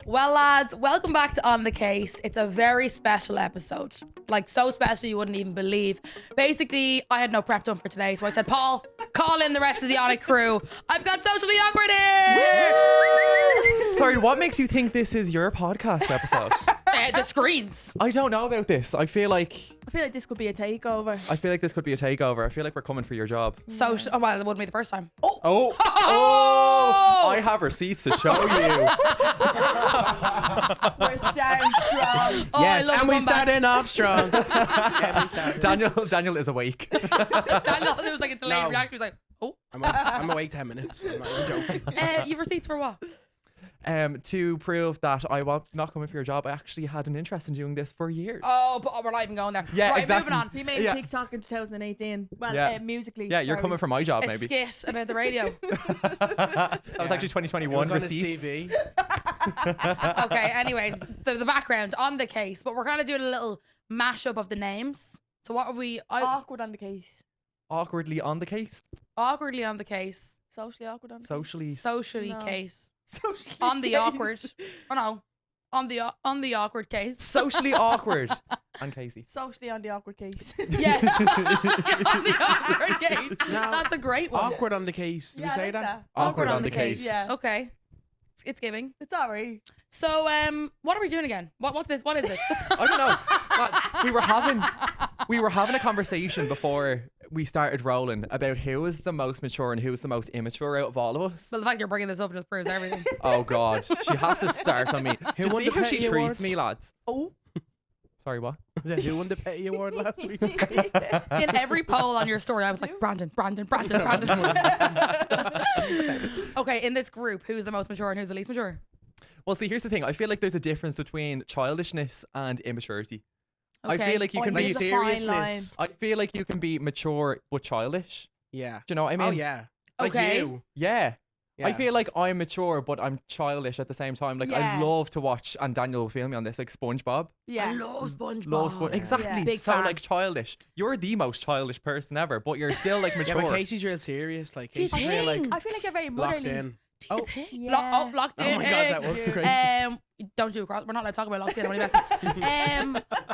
Well, lads, welcome back to On the Case. It's a very special episode. Like, so special you wouldn't even believe. Basically, I had no prep done for today, so I said, Paul, call in the rest of the On It crew. I've got Socially Awkward here! Sorry, what makes you think this is your podcast episode? The screens. I don't know about this. I feel like this could be a takeover. this could be a takeover. I feel like we're coming for your job. Oh, well, it wouldn't be the first time. Oh! I have receipts to show you. We're starting strong. Oh, Yes, I love and we comeback. starting off strong. Daniel is awake. Daniel, there was like a delayed No. reaction. He was like, oh. I'm awake 10 minutes. I'm not even joking. You've receipts for what? To prove that I was not coming for your job, I actually had an interest in doing this for years. Oh, but we're not even going there. Yeah, right, exactly. moving on. He made Yeah. a TikTok in 2018. Well, Yeah. musically. Yeah, you're sorry. coming for my job, A maybe. skit about the radio. That was actually 2021 It was on the receipts. CV. Okay, anyways, the background on the case, but we're kind of doing a little mashup of the names. So what are we? Awkward on the case. Awkwardly on the case. Awkwardly on the case. Socially awkward on the Socially. Socially No. case. Socially On the case. awkward. Oh no. On the awkward case. Socially awkward. And Kasey. Socially on the awkward case. Yes. On the awkward case. No. That's a great one. Awkward on the case. Did Yeah, we I say like that? Awkward on the case. Yeah. Okay. It's giving. It's alright. So what are we doing again? What's this? What is this? I don't know. But we were having a conversation before we started rolling about who was the most mature and who was the most immature out of all of us. Well, the fact you're bringing this up just proves everything. Oh God, she has to start on me. Who Do you won see the how she Petty treats Awards? me, lads? Oh. Sorry, what? Is that who won the Petty Award last week? In every poll on your story, I was like, Brandon. Okay, in this group, who's the most mature and who's the least mature? Well, see, here's the thing. I feel like there's a difference between childishness and immaturity. I Okay. feel like you can there's be a fine seriousness. I feel like you can be mature but childish. Yeah. Do you know what I mean? Oh, yeah. Like Okay. you. Yeah. I Yeah. feel like I'm mature, but I'm childish at the same time. Like Yeah. I love to watch, and Daniel will feel me on this, like SpongeBob. Yeah. love SpongeBob. Love Sponge. Yeah. Exactly. Yeah. Big so fan. like childish. You're the most childish person ever, but you're still like Yeah, mature. but Casey's real serious. Like, Do you Casey's real, like, think? I feel like you're very locked motherly. in. Do you Oh. think? Yeah. Locked Oh in. my God, that was great. Don't do cross. We're not allowed to talk about locked in. I'm only messing.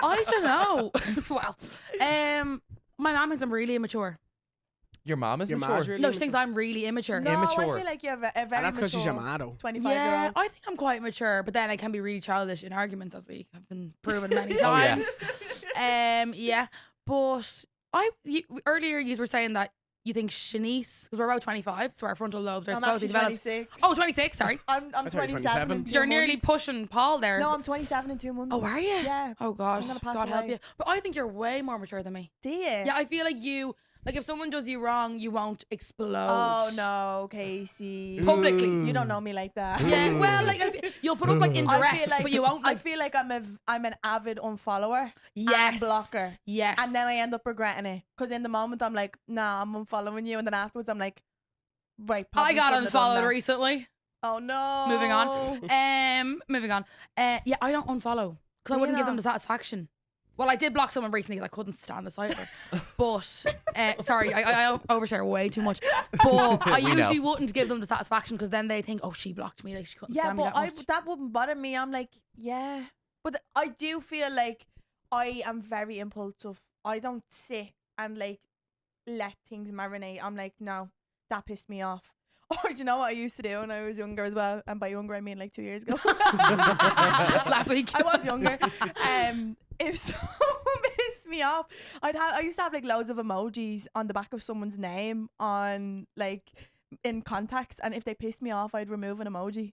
I don't know. Well, my mom thinks I'm really immature. Your mom is Your mature. mom's really No, she thinks I'm really immature. No, Immature. I feel like you're a very And that's because she's your mature motto. 25-year-old. Yeah, I think I'm quite mature, but then I can be really childish in arguments, as we have been proven many Oh, yeah. times. Yeah, but earlier you were saying that you think Shanice, because we're about 25, so our frontal lobes are I'm supposed to actually develop. 26. Oh, 26, sorry. I'm I thought you were 27 in 27. 2 You're nearly months. pushing Paul there. No, I'm 27 in 2 months. Oh, are you? Yeah. Oh gosh, I'm gonna pass God help away. you. But I think you're way more mature than me. Do you? Yeah, I feel like you, like if someone does you wrong, you won't explode. Oh no, Casey. Publicly. You don't know me like that. Yeah, well, like you'll put up like I indirects, feel like but you won't I like. feel like I'm an avid unfollower Yes. and blocker. Yes. And then I end up regretting it. Because in the moment I'm like, nah, I'm unfollowing you. And then afterwards I'm like, right, I probably got shouldn't have done unfollowed that. recently. Oh no. Moving on. Moving on. Yeah, I don't unfollow because I Do wouldn't you give them not? the satisfaction. Well, I did block someone recently because I couldn't stand the sight of her. But sorry, I overshare way too much. But I We know. usually wouldn't give them the satisfaction because then they think, oh, she blocked me, like she couldn't Yeah, stand me but that much. that wouldn't bother me. I'm like, yeah. But I do feel like I am very impulsive. I don't sit and like let things marinate. I'm like, no, that pissed me off. Or do you know what I used to do when I was younger as well? And by younger I mean like 2 years ago. Last week. I was younger. If someone pissed me off, I used to have like loads of emojis on the back of someone's name on like in contacts, and if they pissed me off, I'd remove an emoji.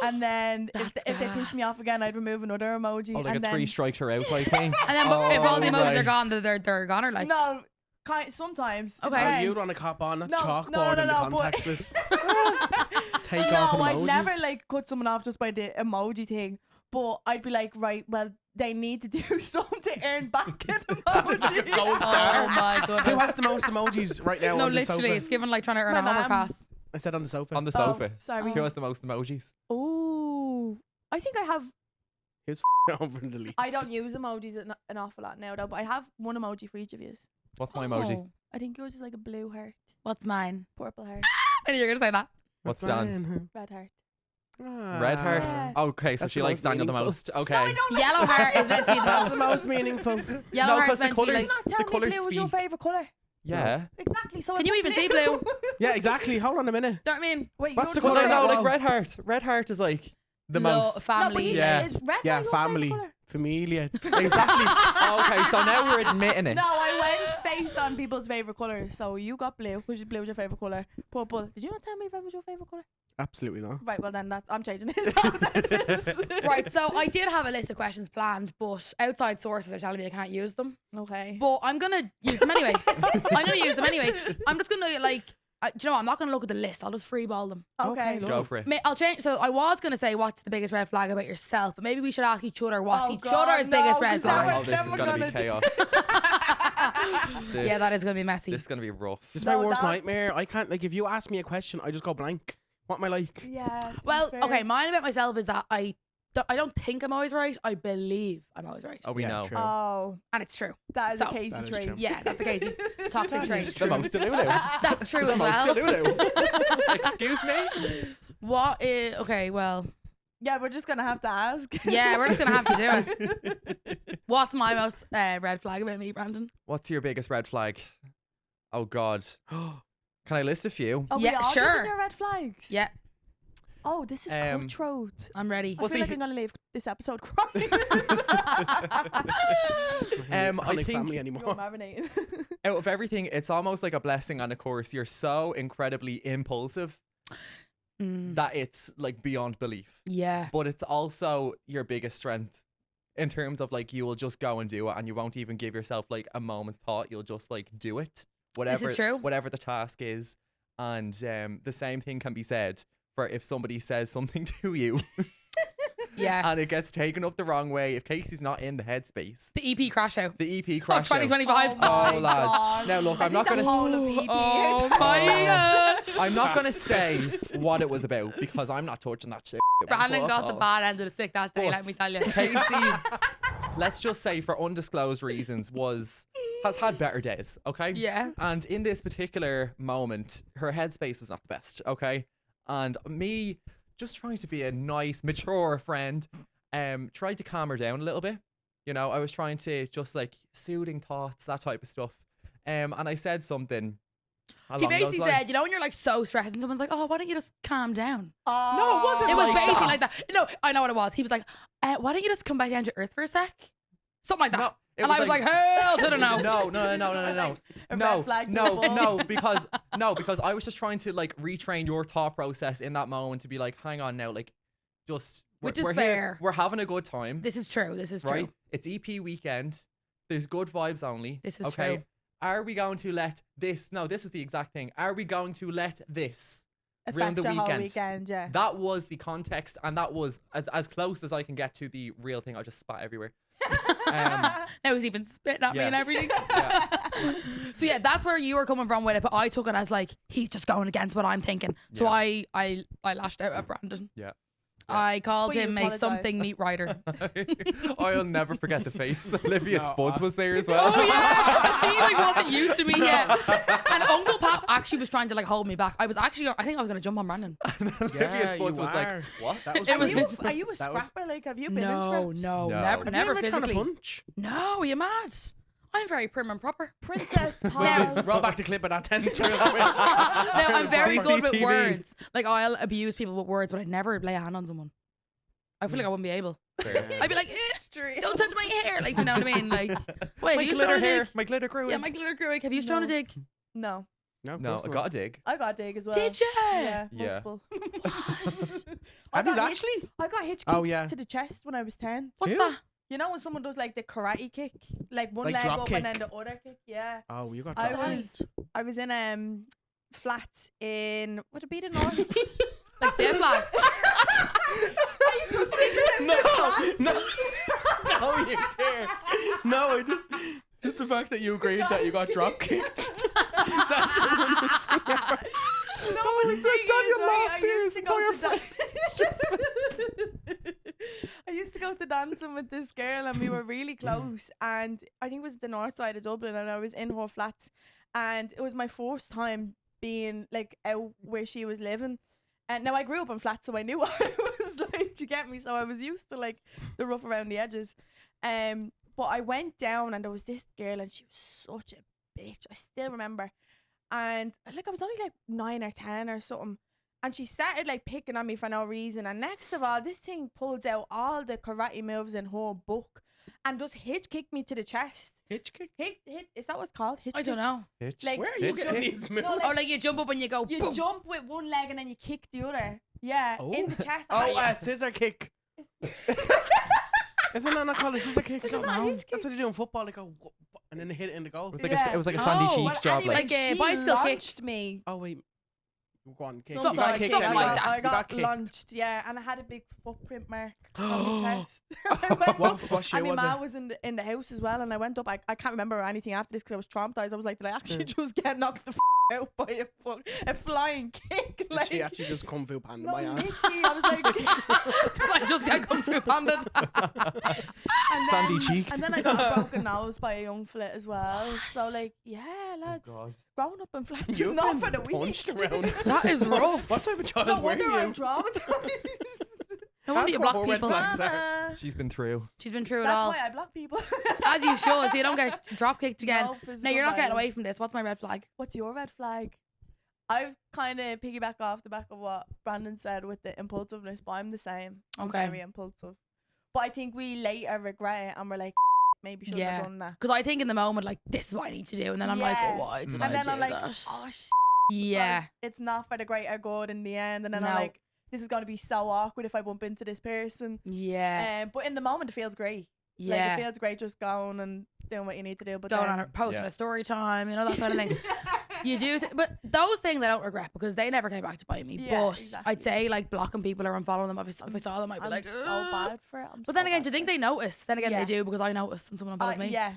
And then if That's they pissed me gas. off again, I'd remove another emoji. Oh, like and a then 3 strikes her out type thing. And then but if all the Oh, emojis are right. gone, they're gone or like. no, sometimes. it Okay. Oh, depends. you'd want to cop on that No, chalkboard no, in the no, but- contacts list. Take No, off an I'd emoji. never like cut someone off just by the emoji thing. But I'd be like, right, well, they need to do something to earn back an emoji. Gold Oh star. my Who goodness. has the most emojis right now No, on the literally, sofa? it's given like trying to earn My a hover mum. pass. I said on the sofa. On the Oh, sofa. sorry. Who has the most emojis? Oh, I think I have. Who's over the least? I don't use emojis an awful lot now, though. But I have one emoji for each of you. What's my emoji? Oh, I think yours is like a blue heart, what's mine? purple heart, I knew you were gonna say that. What's Dan's? red heart. Red heart. Yeah. Okay, so That's she the likes most Daniel the meaningful. most. Okay. No, I don't like Yellow heart is meant to be the That's the most. most meaningful. Yellow No, heart's 'cause the meant to be colours- like. Not the tell me colours blue was your speak. favourite colour. Yeah. Exactly. So Can I you put even see blue. blue? Yeah, exactly. Hold on a minute. Do you know what I mean? Wait, What's you the don't Well, colour? know no, that? like Well- red heart. Red heart is like the Lo- most. No, family. but he Yeah. said, is red Yeah, not your family. favourite colour? Familia. Exactly. Okay, so now we're admitting it. No, I went based on people's favourite colours. So you got blue. Blue was your favourite colour. Purple. Did you not tell me red was your favourite colour? Absolutely not. Right, well then I'm changing it. Right, so I did have a list of questions planned, but outside sources are telling me I can't use them. Okay. But I'm gonna use them anyway. I'm gonna use them anyway. I'm just gonna like, do you know what? I'm not gonna look at the list. I'll just freeball them. Okay. Go for it. I'll change. So I was gonna say what's the biggest red flag about yourself, but maybe we should ask each other what's Oh each God, other's no, biggest red 'cause now flag. we're- Oh, this is we're gonna be gonna- chaos. Yeah, that is gonna be messy. This is gonna be rough. This is No, my worst that- nightmare. I can't, like, if you ask me a question, I just go blank. What am I like? Yeah. to be Well, fair. okay, mine about myself is that I don't think I'm always right. I believe I'm always right, Oh, we Yeah, know. true. Oh, and it's true. that is So- a Casey That is trait. true. Yeah, that's a Casey toxic trait. The most delulu. That's true The as most well. delulu. Excuse me? What is okay? Well, Yeah, we're just gonna have to ask. yeah, we're just gonna have to do it. What's my most red flag about me, Brandon? What's your biggest red flag? Oh God. Can I list a few? Oh, Yeah, we all sure. giving your red flags. Yeah, Oh, this is Um, cutthroat. I'm ready. I Well, feel see, like I'm gonna leave this episode crying. I like think family You're anymore. marinating. out of everything, it's almost like a blessing and a curse. You're so incredibly impulsive Mm, that it's like beyond belief. yeah, But it's also your biggest strength in terms of like you will just go and do it and you won't even give yourself like a moment's thought. You'll just like do it. Whatever true. whatever the task is. And the same thing can be said for if somebody says something to you yeah. and it gets taken up the wrong way. If Casey's not in the headspace, The EP crash out the EP of crash out. 2025. Oh, lads. Now, look, I'm not the gonna- whole of EP. Oh my god! I'm not gonna say what it was about because I'm not touching that shit. Brandon got the But- bad end of the stick that day. But Let me tell you. Casey, let's just say for undisclosed reasons, has had better days, okay? Yeah. And in this particular moment, her headspace was not the best, okay? And me just trying to be a nice, mature friend, tried to calm her down a little bit. You know, I was trying to just like soothing thoughts, that type of stuff. And I said something He along basically those lines. said, you know, when you're like so stressed and someone's like, oh, why don't you just calm down? Oh. No, it wasn't It was like basically that. like that. No, I know what it was. He was like, why don't you just come back down to earth for a sec? Something like that. No, it And I was like, hell to the no. No. A No, red flag to no, the bull. because I was just trying to like retrain your thought process in that moment to be like, hang on now, like, just Which is we're fair. Here, we're having a good time, This is true. This is right? true. It's EP weekend. There's good vibes only. This is okay. true. Are we going to let this? No, this was the exact thing. Are we going to let this ruin Affect the your whole weekend? weekend, yeah. That was the context, and that was as close as I can get to the real thing. I just spat everywhere. Now he's even spitting at me yeah. and everything. Yeah. So yeah, that's where you were coming from with it, but I took it as like he's just going against what I'm thinking. So Yeah. I lashed out at Brandon. Yeah. I called But you him a apologised. something meat writer. I'll never forget the face. Olivia No, Spuds was there as well. Oh yeah, she like wasn't used to me yet. And Uncle Pat actually was trying to like hold me back. I think I was gonna jump on Brandon. Olivia Yeah, Spuds you was like, are. what? That was It was- crazy. Are you a That was- scrapper? Like, have you been in No, scraps? No. no, never, Have Have never you ever tried physically. to punch? No, are you mad? I'm very prim and proper. Princess Now- Pals. Roll back the clip of that 10 Now I'm very good with CCTV. words. Like I'll abuse people with words, but I'd never lay a hand on someone. I feel like I wouldn't be able. I'd be like, don't touch my hair. Like, you know what I mean? Like, wait, My have you glitter shown a hair, dig? my glitter crew. Yeah, my glitter crew. Have you shown a No. dig? No, No, of No, course I not. got a dig. I got a dig as well. Did you? Yeah, Yeah. multiple. What? I Have you got actually? I got hitch Oh, kicked yeah. to the chest when I was 10. What's Who? that? You know when someone does like the karate kick, like one Like leg drop up kick? and then the other kick? Yeah. Oh, you got I dropped. was I was in flats in would it be the north? Like their flats. Are you touching it? No, no, you dare. No, I just the fact that you agreed that you got drop kicked. That's the funniest thing ever. No, but the thing Daniel is, right, laughed there his I used to go to dancing with this girl and we were really close, and I think it was the north side of Dublin, and I was in her flats, and it was my first time being like out where she was living. And now I grew up in flats, so I knew what it was like to get me. So I was used to like the rough around the edges. But I went down and there was this girl and she was such a bitch. I still remember. And like I was only like 9 or 10 or something. And she started like picking on me for no reason. And next of all, this thing pulls out all the karate moves in her book and just hitch kicked me to the chest. Hitch kick? Hit. Is that what it's called? Hitch I don't kick? know. Hitch. Like, Where are you you just- getting these moves? No, Or like you jump up and you go You boom. jump with one leg and then you kick the other. Yeah, in the chest. Oh, scissor kick. Isn't that not called a scissor kick? I don't know. That's what they do in football. They go, whoop, and then they hit it in the goal. It was like Yeah. it was like a Sandy Oh, Cheeks Well, job. anyway, Like Like a she bicycle kick. launched me. Oh wait, go on, kick. Something You got like- kicked something anyway. like that. I You got kicked. launched, yeah, and I had a big footprint mark on the chest. I went What- up, what shoe and my was ma it? was in the house as well, and I went up. I can't remember anything after this because I was traumatized. I was like, did I actually just get knocked the out by a flying kick? Like, She actually just kung fu panda no, my ass. literally, I was like, I just got kung fu panded. and Sandy then, cheeked. and then I got a broken nose by a young flit as well. So like, yeah, lads, God. growing up in flats is You've not been for the weak. punched around. That is rough. What type of child No were wonder I'm you? traumatized. No wonder you That's block what red people. flags are. Mama. She's been through. She's been through it That's all. why I block people. As you should, so you don't get drop kicked again. No No, physical you're not getting violence. away from this. What's my red flag? What's your red flag? I've kind of piggyback off the back of what Brandon said with the impulsiveness, but I'm the same. I'm Okay. very impulsive. But I think we later regret it and we're like, maybe shouldn't Yeah. have done that. Because I think in the moment, like, this is what I need to do. And then I'm like, Yeah. oh, why did And I And then do I'm like, that? oh, Yeah. it's not for the greater good in the end. And then I'm No. like, this is going to be so awkward if I bump into this person. Yeah. But in the moment, it feels great. Yeah. Like, it feels great just going and doing what you need to do. But Going then, on a posting Yeah. a story time, you know, that kind of thing. You do, but those things I don't regret because they never came back to bite me. Yeah, but exactly. I'd say like blocking people or unfollowing them if I saw them, I'd be I'm like, so "Ugh." bad for it. But then again, do you think they notice? Then again, Yeah. they do because I notice when someone unfollows me. Yeah.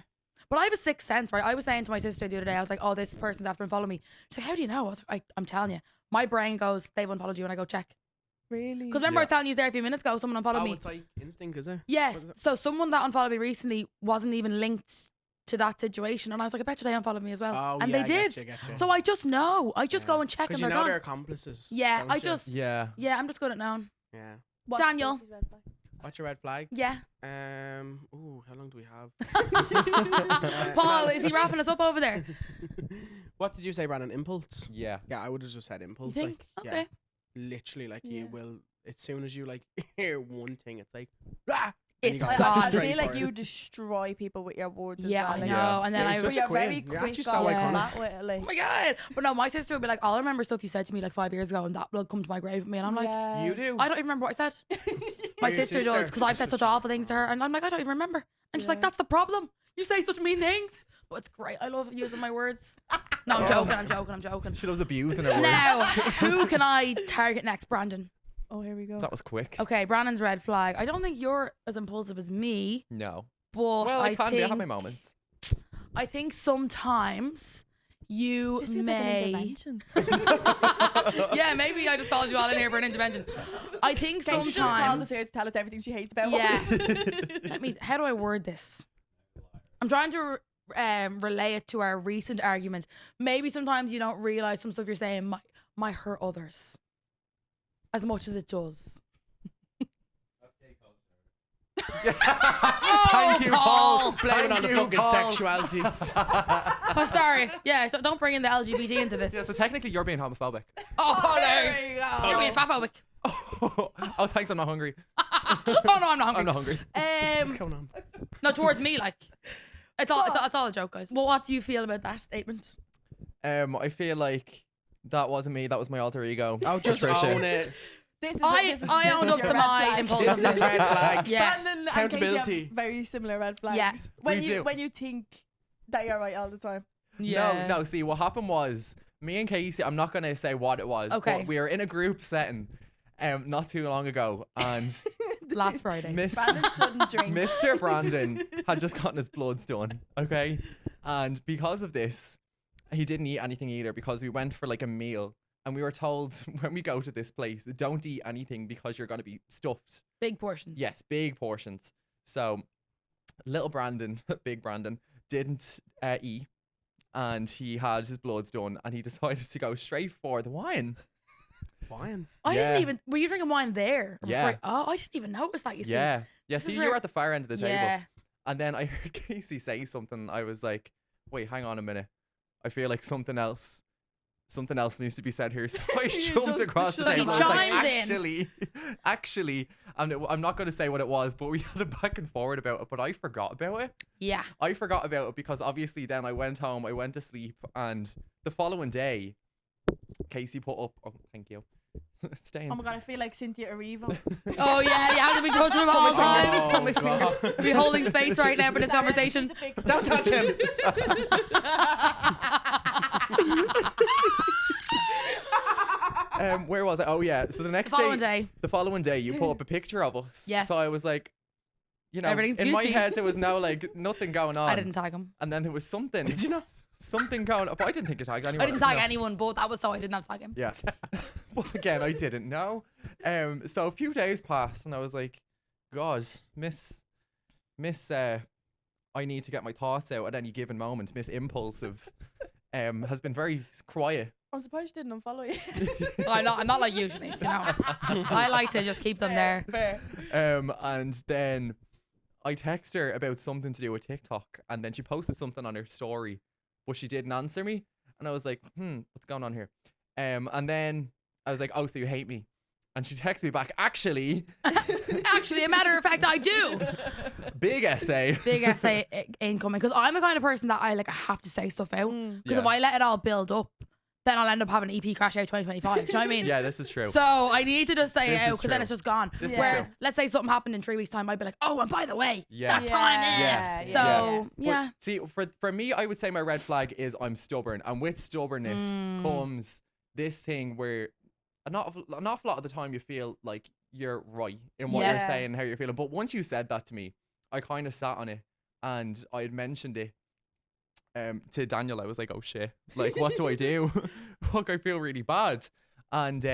But I have a sixth sense, right? I was saying to my sister the other day, I was like, oh, this person's after unfollowing me. She's like, how do you know? I was like, I'm telling you. My brain goes, they've unfollowed you, and I go check. Really? Because remember I Yeah. was telling you there a few minutes ago, someone unfollowed Oh, me. it's like instinct, is it? Yes. Was it? So someone that unfollowed me recently wasn't even linked to that situation. And I was like, I bet you they unfollowed me as well. Oh, and yeah, they did. Getcha. So I just know. I just go and check and Because they're you know gone. they're accomplices. Yeah, don't I you? just, Yeah. yeah, I'm just good at knowing. Yeah. What's Daniel. Casey's red flag? What's your red flag? Yeah. Ooh, how long do we have? Paul, is he wrapping us up over there? What did you say, Brandon? Impulse? Yeah. Yeah, I would have just said You impulse. think? Like, Okay. yeah, literally, like Yeah. you will. As soon as you like hear one thing, it's like, ah, and you It's go gone. I straight feel like for it. you destroy people with your words. as Yeah, well, I like, know. Yeah. And then Yeah, I you're But such you're a queen. very You're quick actually so on iconic. that with it, like. Oh my God. But no, my sister would be like, I'll remember stuff you said to me like 5 years ago and that will come to my grave with me. And I'm like, yeah. You do. I don't even remember what I said. My your sister does sister? because I've said such awful things to her. And I'm like, I don't even remember. And she's like, Yeah. that's the problem. You say such mean things. But it's great. I love using my words. No, I'm Oh. joking. I'm joking. She loves abusing her words. Now, who can I target next, Brandon? Oh, here we go. That was quick. Okay, Brandon's red flag. I don't think you're as impulsive as me, No. but Well, I can be. I have think my moments. I think sometimes you This feels may. like an intervention. Yeah, maybe I just called you all in here for an intervention. I think Casey just called us sometimes. here to tell us everything she hates about Yeah. us. How do I word this? I'm trying to relay it to our recent argument. Maybe sometimes you don't realize some stuff you're saying might hurt others as much as it does. Thank you, Paul. Paul. Blame it on the Thank you, fucking Paul. sexuality. Oh, sorry. Yeah, don't bring in the LGBT into this. Yeah, so technically you're being homophobic. Oh, Paul, there there's- we go. you're being fatphobic. Oh, thanks. I'm not hungry. Oh no, I'm not hungry. I'm not hungry. What's going on? No, towards me, like it's all a joke, guys. Well, what do you feel about that statement? I feel like that wasn't me. That was my alter ego. Oh, just Patricia. own it. This is I owned up your to red my flag. impulsiveness. This is red flag. Yeah. Brandon and Casey Accountability. have very similar red flags. Yeah. When We you do. when you think that you're right all the time. No. See, what happened was me and Casey. I'm not gonna say what it was. Okay. But we were in a group setting, not too long ago, and Last Friday. Brandon shouldn't drink. Mr. Brandon had just gotten his bloods done. Okay, and because of this, he didn't eat anything either because we went for like a meal. And we were told when we go to this place, don't eat anything because you're going to be stuffed. Big portions. Yes, big portions. So little Brandon, big Brandon, didn't eat. And he had his bloods done and he decided to go straight for the wine. Wine. I Yeah. didn't even. Were you drinking wine there? Yeah. Oh, I didn't even notice that. You see. Yeah. This See, is you where- were at the far end of the table. Yeah. And then I heard Casey say something. I was like, wait, hang on a minute. I feel like something else needs to be said here. So I jumped just across the shut table. him I was up. like, Chimes in. actually, I'm not going to say what it was, but we had a back and forward about it, but I forgot about it. Yeah. I forgot about it because obviously then I went home, I went to sleep, and the following day, Casey put up, oh, thank you. Staying. Oh my god, I feel like Cynthia Erivo. Oh yeah, you have to be touching him at all times. Oh, God. Be holding space right now for this conversation. Don't touch him. Where was I? Oh yeah. So the next Following day. the following day, you put up a picture of us. Yes. So I was like, you know, Everything's in my Gucci. head there was no like nothing going on. I didn't tag him. And then there was something. Did you not? Something going on. But I didn't think you tagged anyone. I didn't tag No. anyone, but that was so I didn't have to tag him. Yeah. But again, I didn't know. So a few days passed, and I was like, God, Miss, I need to get my thoughts out at any given moment. Miss Impulsive, has been very quiet. I'm surprised you didn't unfollow you. I'm not like you, Shanice, you know. I like to just keep them there. Fair. And then I text her about something to do with TikTok, and then she posted something on her story, but she didn't answer me, and I was like, what's going on here? And then I was like, oh, so you hate me? And she texted me back, actually, Actually, a matter of fact, I do. big essay. Big essay incoming, because I'm the kind of person that I have to say stuff out. Because if Yeah. I let it all build up, then I'll end up having an EP crash out 2025. Do you know what I mean? Yeah, this is true. So I need to just say This it out is because then true. it's just gone. This is Whereas, true. let's say something happened in 3 weeks' time, I'd be like, oh, and by the way, Yeah. that time is. Yeah. So, But yeah. see, for me, I would say my red flag is I'm stubborn, and with stubbornness comes this thing where an awful lot of the time you feel like you're right in what Yes. you're saying and how you're feeling. But once you said that to me, I kind of sat on it, and I had mentioned it to Daniel. I was like, oh shit, like what do I do? Look, I feel really bad. And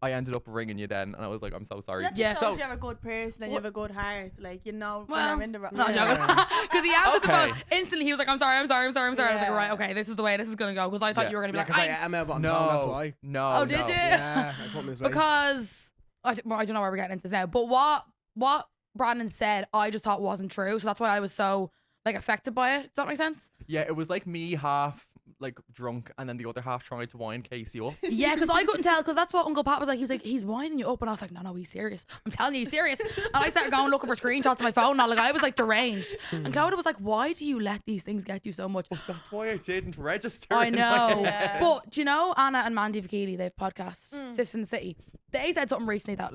I ended up ringing you then, and I was like, I'm so sorry. That just Yeah. shows So- you have a good person and you have a good heart. Like, you know, when Well, you're in the wrong. No, I'm Yeah. joking. Because he answered the Okay. phone instantly. He was like, I'm sorry. I was like, Yeah. right, okay, this is the way this is going to go. Because I thought Yeah. you were going to Yeah, be because like, I am out on No, phone, that's why. no. Oh, did no. you? Yeah, I put him in his place. because I don't know why we're getting into this now. But what Brandon said, I just thought wasn't true. So that's why I was so affected by it. Does that make sense? Yeah, it was like me half drunk, and then the other half trying to wind Casey up. Yeah, because I couldn't tell, because that's what Uncle Pat was like. He was like, he's winding you up, and I was like, no, he's serious. I'm telling you, he's serious. And I started going looking for screenshots on my phone. Now, I was like deranged. And Claudia was like, why do you let these things get you so much? That's why I didn't register. I in my know. head. But do you know Anna and Mandy Vakili, they have podcasts, Sisters in the City. They said something recently that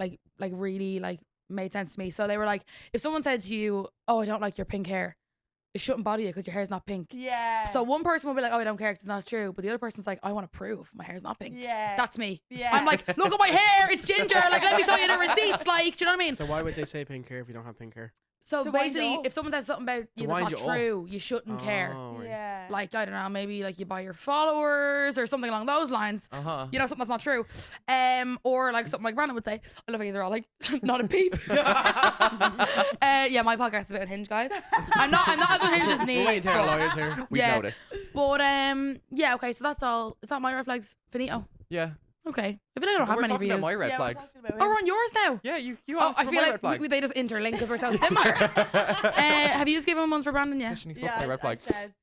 really made sense to me. So they were like, if someone said to you, oh, I don't like your pink hair, it shouldn't bother you because your hair's not pink. Yeah. So one person will be like, oh, I don't care because it's not true. But the other person's like, I want to prove my hair's not pink. Yeah. That's me. Yeah. I'm like, look at my hair, it's ginger. Like, let me show you the receipts. Like, do you know what I mean? So why would they say pink hair if you don't have pink hair? So To wind basically, you up. if someone says something about you wind that's you not up. true, you shouldn't care. Oh, right. Yeah. Like, I don't know, maybe you buy your followers or something along those lines. Uh-huh. You know, something that's not true. Or something like Brandon would say. I love how these are all like, not a peep. Yeah, my podcast is about Hinge, guys. I'm not as unhinged as We're Neve. waiting to our lawyers here. We've Yeah. noticed. But yeah, okay, so that's all. Is that my red flags? Finito. Yeah. Okay. I feel like I don't have We're many talking about views. my red Yeah, we're flags. talking about Oh, him. we're on yours now. Yeah, you Oh, asked I for feel my like red flag. they just interlink because we're so similar. Have you given ones for Brandon? Yeah. Shanice, what's Yeah, my red I flag? said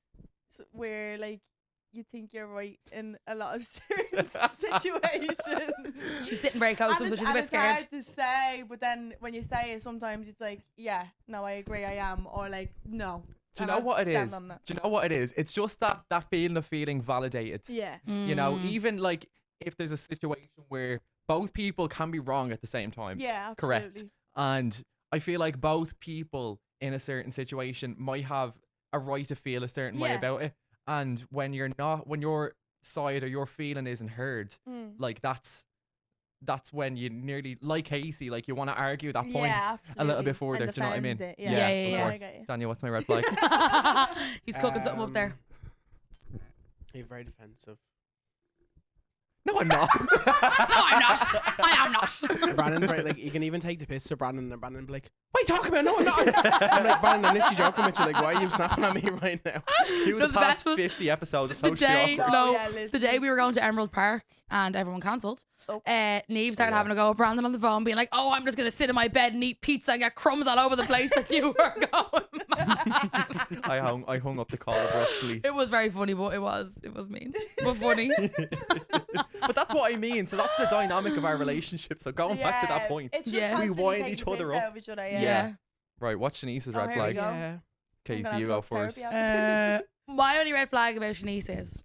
where you think you're right in a lot of certain situations. She's sitting very close, And but it's, she's a and bit it's scared. hard to say, but then when you say it, sometimes it's like, yeah, no, I agree, I am, or like, no. Do you and know I'll what it stand is? on that. Do you know what it is? It's just that feeling of feeling validated. Yeah. You know, Mm. even if there's a situation where both people can be wrong at the same time. Yeah, Correct. absolutely. And I feel like both people in a certain situation might have a right to feel a certain way Yeah. about it. And when your side or your feeling isn't heard, like that's when you nearly, like Casey, like you want to argue that point Yeah, a little bit absolutely. further. And Do you know what I mean? defend it. Yeah, Yeah, yeah, of yeah. course. I get you. Daniel, what's my red flag? He's cooking something up there. You're very defensive. No, I'm not. No, I'm not. I am not. Brandon's right. Like, you can even take the piss to Brandon, and Brandon be like, "What are you talking about? No, I'm not." I'm like, Brandon, I'm literally joking with you. Like, why are you snapping at me right now? Who No, the the past best was 50 episodes is the so day, short. No, no, yeah, the literally. day we were going to Emerald Park and everyone cancelled. Oh. Neve started having a go at Brandon on the phone, being like, "Oh, I'm just gonna sit in my bed and eat pizza and get crumbs all over the place like you were going." I hung up the call abruptly. It was very funny, but it was mean, but funny. But that's what I mean. So that's the dynamic of our relationship. So going back to that Yeah, point. it's just Yeah. We constantly wind taking each the other piss up. out of each other, Yeah. yeah. Right, what's Shanice's Oh, red here we flags? go. Yeah. I'm Casey, gonna you have go to go to first. therapy My only red flag about Shanice is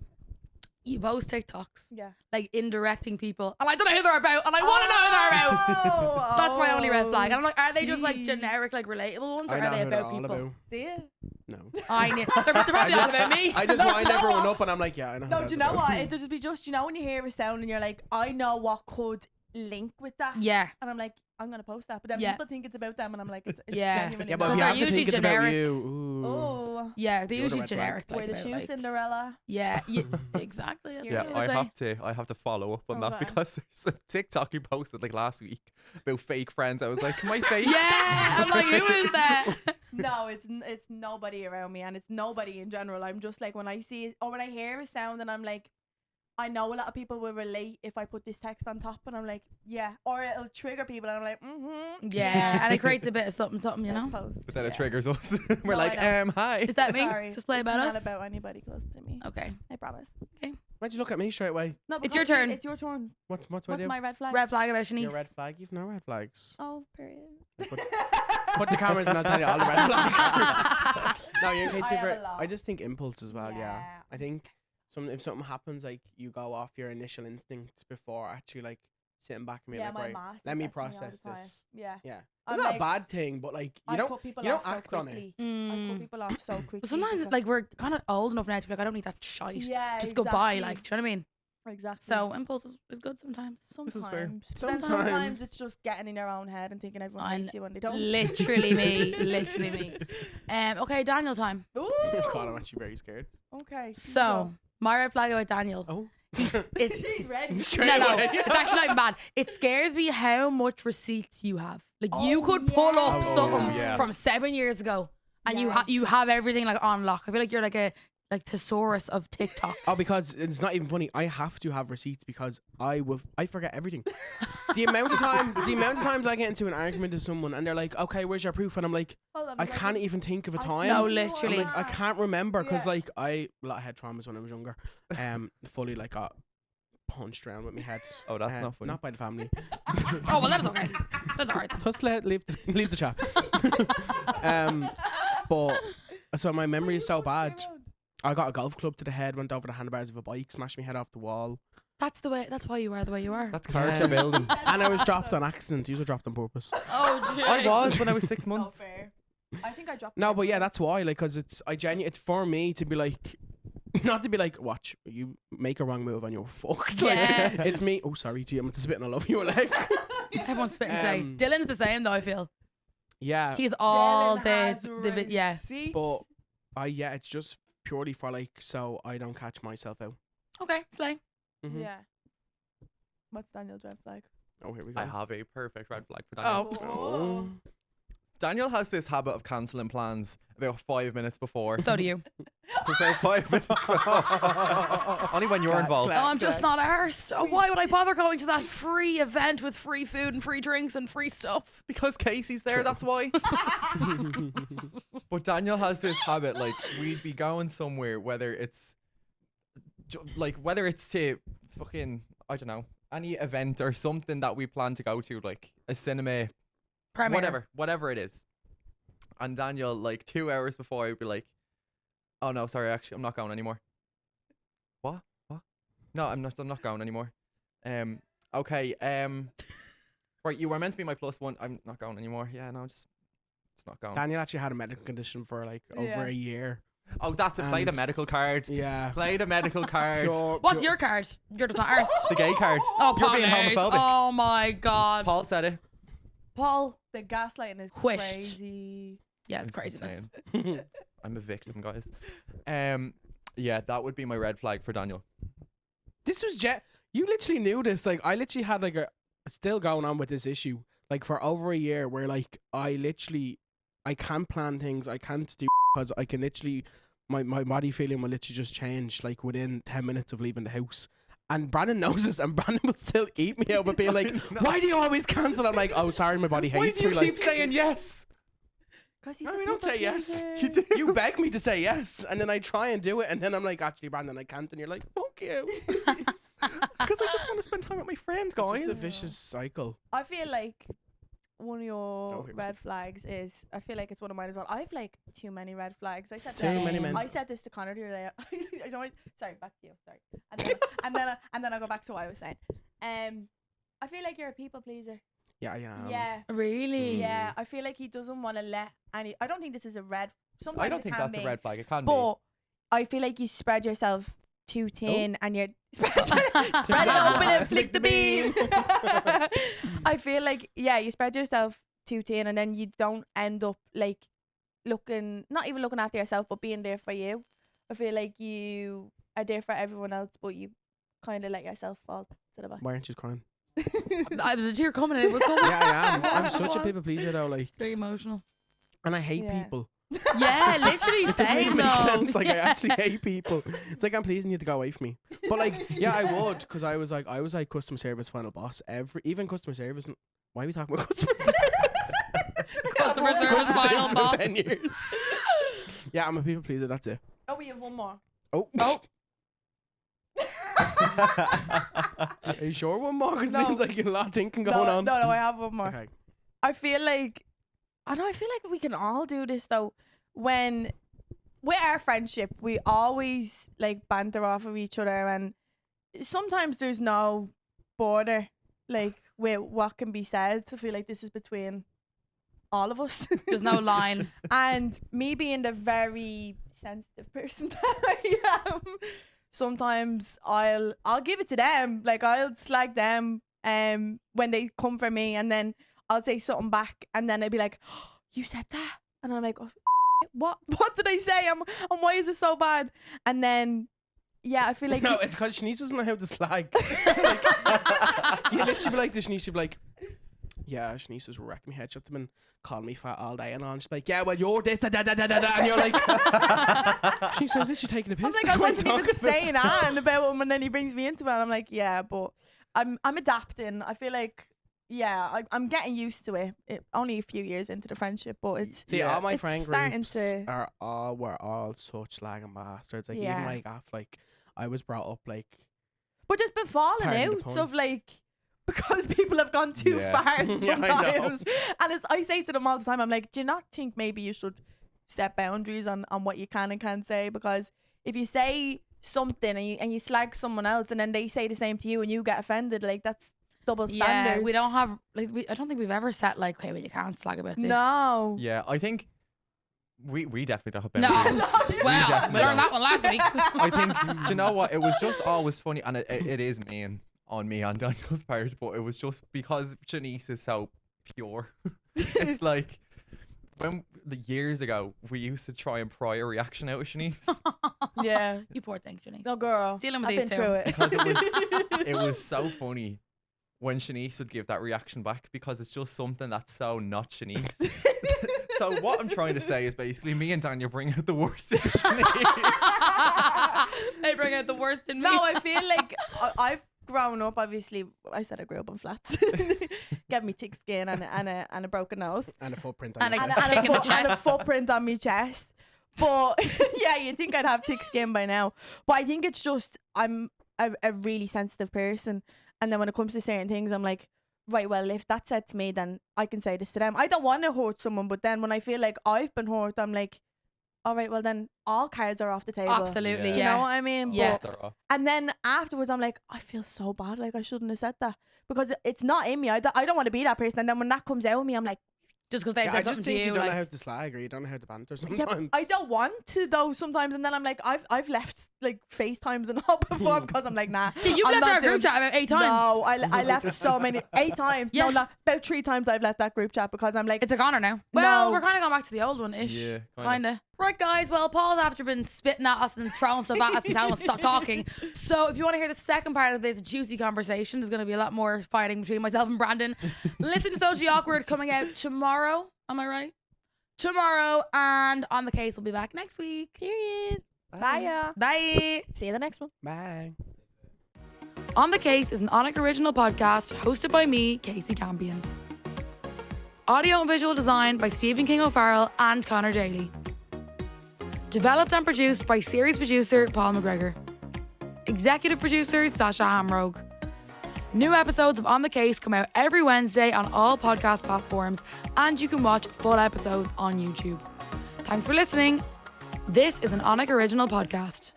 you post TikToks Yeah. like indirecting people, and I don't know who they're about, and I want to know who they're about. Oh, That's my only red flag. And I'm like, are they just like see. generic, like relatable ones, or I are know they who they're about all people? about. Do you? No. I knew they're probably all about me. I just No, do wind you know everyone what? up, and I'm like, yeah, I know. who No, that's do you know about. what? It'll just be just, you know, when you hear a sound and you're like, I know what could link with that. Yeah, And I'm like, I'm going to post that. But then Yeah. people think it's about them and I'm like, it's Yeah. genuinely Yeah, but Because if you they're have to think usually it's about generic. you. Ooh. Oh. yeah, they're You're the usually red flag. generic. Like, Wear the about, shoe, like, Cinderella. yeah, exactly. that's Yeah, Yeah, what I was have to follow up on that Okay. because there's a TikTok you posted like last week about fake friends. I was like, am I fake? Yeah, I'm like, who is that? No, it's nobody around me and it's nobody in general. I'm just like, when I see it or when I hear a sound and I'm like, I know a lot of people will relate if I put this text on top and I'm like, yeah. Or it'll trigger people and I'm like, Yeah, and it creates a bit of something, you let's know. post. But then it Yeah. triggers us. We're No, like, I know. hi. Is that me? Sorry. Just play It's about not us. about anybody close to me. Okay. I promise. Why'd you look at me straight away? No, It's your because turn. It's your turn. What do I What's do? my red flag? Red flag about Shanice. Your red flag? You've no red flags. Oh, period. Put the cameras and I'll tell you all the red flags. No, you're in case I have you've a lot. I just think impulse as well, yeah. Yeah. I think if something happens, like, you go off your initial instincts before actually, like, sitting back and being Yeah, like, my right, mom let me says that to all process the time. this. Yeah. Yeah. I'm It's not like, a bad thing, but, like, I you don't cut people you don't off so act on it. quickly. I cut Mm. people off so quickly. But sometimes, because- like, we're kind of old enough now to be like, I don't need that shite. yeah, Just go by, exactly. like, do you know what I mean? Exactly. So impulse is good sometimes. sometimes, is fair. But then Sometimes. sometimes it's just getting in your own head and thinking everyone I hates you when they don't. Literally me. Literally me. Okay, Daniel time. Ooh. God, I'm actually very scared. Okay. you So, my red flag about Daniel. Oh. It's He's ready. Straight no, away. it's actually not bad. It scares me how much receipts you have. Like, you Oh, could pull up yeah. something Yeah. from 7 years ago, and you Yes. have everything like on lock. I feel like you're like a thesaurus of TikToks. Oh, because it's not even funny. I have to have receipts because I forget everything. the amount of times I get into an argument with someone and they're like, "Okay, where's your proof?" And I'm like, Hold on, I a second. can't even think of a I time. No, feel literally. I'm like, I can't remember because Yeah. like I a lot of head traumas when I was younger. Fully like got punched around with my head. Oh, that's not funny. Not by the family. Oh, well, that's okay. That's all right. Just leave the chat. But so my memory is so bad. I got a golf club to the head, went over the handlebars of a bike, smashed my head off the wall, That's why you are the way you are. That's character building. and I was dropped on accident. You were dropped on purpose. Oh, shit. I was when I was 6 months. So fair. I think I dropped. No, mine but yeah, before. that's why. Like, cause it's it's for me to be like, not to be like, watch you make a wrong move and you're fucked. Like, Yeah. it's me. Oh, sorry, G, I'm spitting all over your leg. Everyone's spitting today. Um, Dylan's the same though. I feel Yeah, he's all Dylan has the yeah. receipts. but it's just purely for like so I don't catch myself out. Okay, slay. Mhm. Yeah. What's Daniel's red flag? Oh, here we go. I have a perfect red flag for Daniel. Oh. Oh. Daniel has this habit of cancelling plans about 5 minutes before. So do you. About 5 minutes before. Only when you're Glad- involved. glad- Oh, I'm just not arsed. Oh, why would I bother going to that free event with free food and free drinks and free stuff? Because Casey's there, that's why. But Daniel has this habit, like, we'd be going somewhere, whether it's to fucking, I don't know, any event or something that we plan to go to, like a cinema, Premiere. whatever it is. And Daniel, like 2 hours before, I'd be like, oh no, sorry, actually, I'm not going anymore. What? No, I'm not going anymore. Okay, right, you were meant to be my +1. I'm not going anymore. Yeah, no, just not going. Daniel actually had a medical condition for like over Yeah. a year. Oh, that's it. Play the And- medical card. Yeah. Play the medical card. What's your card? You're just not arsed. The gay card. Oh, You're Paul being is. homophobic. Oh my god. Paul said it. Paul. The gaslighting is Whished. crazy. Yeah, it's It's craziness. insane. I'm a victim, guys. Yeah, that would be my red flag for Daniel. This was You literally knew this. Like, I literally had like still going on with this issue like for over a year where like I can't plan things. I can't do because I can literally my body feeling will literally just change like within 10 minutes of leaving the house. And Brandon knows this, and Brandon will still eat me out for being like, why do you always cancel? I'm like, oh, sorry, my body Why hates do you me. Like, keep saying yes? Because he's no, a we don't people say yes. pleaser. You do. you beg me to say yes, and then I try and do it, and then I'm like, actually, Brandon, I can't. And you're like, fuck you. Because I just want to spend time with my friend, It's guys. just a vicious cycle. I feel like one of your Don't hit me. red flags is, I feel like it's one of mine as well. I have like too many red flags. I said Too this, many men. I said this to Connor the other day. I don't, sorry, back to you. Sorry. And then I'll go back to what I was saying. I feel like you're a people pleaser. Yeah, yeah. Yeah. Really? Yeah. I feel like he doesn't want to let any. I don't think this is a red. Sometimes I don't it think can that's be, a red flag. It can but I feel like you spread yourself too thin and you're spread it open and flick the bean. I feel like you spread yourself too thin and then you don't end up like not even looking after yourself but being there for you. I feel like you are there for everyone else but you kind of let yourself fall to the back. Why aren't you crying? I was a tear coming in. It was coming. Yeah, I am. I'm It such a was. people pleaser though. Like, It's very emotional. and I hate Yeah. people. Yeah, literally It doesn't same even make though. sense. Like, I Yeah. actually hate people. It's like I'm pleasing you to go away from me. But like, yeah, I would, because I was like customer service final boss. Even customer service. And why are we talking about customer service? Customer service final for boss. 10 years. Yeah, I'm a people pleaser. That's it. Oh, we have one more. Oh. Oh. Are you sure one more? Because No. it seems like a lot of thinking going on. No, I have one more. Okay. I feel like we can all do this though. When with our friendship, we always like banter off of each other, and sometimes there's no border like with what can be said. I feel like this is between all of us. There's no line. And me being the very sensitive person that I am, sometimes I'll give it to them. Like I'll slag them when they come for me, and then I'll say something back, and then they'll be like, oh, "You said that," and I'm like, oh, "What? What did I say? And why is it so bad?" And then I feel like No, it's because Shanice doesn't know how to slag. Like, you literally be like this, Shanice, you'd be like, yeah, Shanice was wrecking me head, shut them and calling me fat all day, and on. She's like, yeah, well, you're this, da da da da da, and you're like, Shanice, I was literally taking a piss. I'm like, I What are you wasn't even talking about? saying on about him, and then he brings me into it, and I'm like, yeah, but I'm adapting. I feel like I'm getting used to it. Only a few years into the friendship, but it's See, all my it's friend starting groups to- were all such slagging bastards. Like Yeah. even like like I was brought up like But there's been falling Pardon the outs pun. of like because people have gone too Yeah. far Yeah, I know. sometimes. And I say to them all the time, I'm like, do you not think maybe you should set boundaries on what you can and can't say? Because if you say something and you slag someone else and then they say the same to you and you get offended, like that's double standards. Yeah, we don't have like I don't think we've ever set like, okay, well, you can't slag about this. No. Yeah, I think we definitely don't have No. boundaries. Well, definitely we learned don't. that one last week. I think, do you know what? It was just always funny, and it is mean on me on Daniel's part, but it was just because Shanice is so pure. It's like when years ago we used to try and pry a reaction out of Shanice Yeah. You poor thing, Janice. No, girl. Dealing with I've these been two. through it. because it was so funny when Shanice would give that reaction back because it's just something that's so not Shanice. So what I'm trying to say is basically me and Daniel bring out the worst in Shanice. They bring out the worst in me. No, I feel like I've grown up. Obviously, I said I grew up on flats. Get me thick skin and a broken nose and a footprint And on a- your chest. Kick in the and a chest. footprint on my chest. But yeah, you'd think I'd have thick skin by now. But I think it's just I'm a really sensitive person, and then when it comes to certain things, I'm like, right, well, if that's said to me, then I can say this to them. I don't want to hurt someone, but then when I feel like I've been hurt, I'm like, all right, well then all cards are off the table. Absolutely, Yeah. Do you yeah. know what I mean? Yeah. But, and then afterwards, I'm like, I feel so bad. Like I shouldn't have said that because it's not in me. I don't want to be that person. And then when that comes out of me, I'm like, Just because they've Yeah, I said just something think to you you, don't know like how to slag or you don't know how to banter yeah, sometimes. I don't want to though sometimes. And then I'm like, I've left like FaceTimes and all before because I'm like, nah. Yeah, you've I'm left not our group doing- chat about 8 times. No, I left so many 8 times. Yeah. No, not about 3 times I've left that group chat because I'm like, It's a goner now. Well, No. we're kind of going back to the old one ish. Yeah, Kind of. Right, guys. Well, Paul's after been spitting at us and throwing stuff at us and telling us to stop talking. So if you want to hear the second part of this juicy conversation, there's going to be a lot more fighting between myself and Brandon. Listen to Socially Awkward coming out tomorrow. Am I right? Tomorrow. And On the Case will be back next week. period. Bye, ya. Bye. See you the next one. Bye. On the Case is an Onic original podcast hosted by me, Kasey Campion. Audio and visual design by Stephen King O'Farrell and Connor Daly. Developed and produced by series producer Paul McGregor. Executive producers Sasha Hamrogue. New episodes of On the Case come out every Wednesday on all podcast platforms, and you can watch full episodes on YouTube. Thanks for listening. This is an Onic original podcast.